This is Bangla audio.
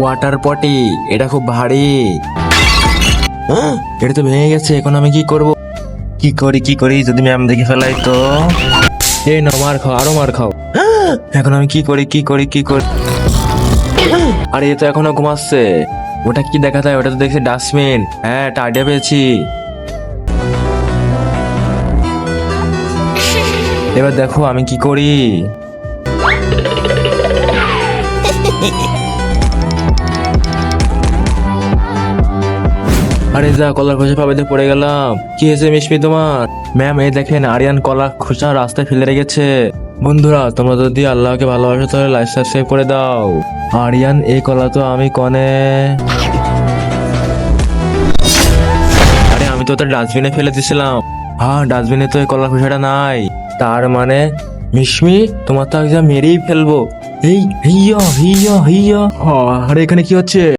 ওয়াটার পটি, এটা খুব ভারী। এটা তো ভেঙে গেছে, এখন আমি কি করব? কি করি যদি ম্যাম দেখে ফেলাই তো? এই না, মার খাও, আরো মার খাও। এখন আমি কি করি? আরে এ তো এখনো ঘুমাচ্ছে। ওটা কি দেখা যায়? ওটা তো দেখছি ডাস্টবিন। হ্যাঁ, একটা আইডিয়া পেয়েছি। এবার দেখো আমি কি করি। আরে যা, কলার খোসা পাবে পড়ে গেলাম। কি হয়েছে মিশমি তোমার? ম্যাম এই দেখেন, আরিয়ান কলা খোসা রাস্তায় ফেলে রেখেছে। বন্ধুরা, তোমরা যদি আল্লাহকে ভালোবাসো তাহলে লাইক সাবস্ক্রাইব করে দাও। আরিয়ান এই কলা তো আমি কনে। আরে আমি তো ওটা ডাস্টবিনে ফেলে দিয়েছিলাম। হ্যাঁ, ডাস্টবিনে তো এই কলার খোসাটা নাই। তার মানে মিশমি তোমার তো একদম মেরেই ফেলবো। এই হিয়া হিয়া হিয়া। আরে এখানে কি হচ্ছে?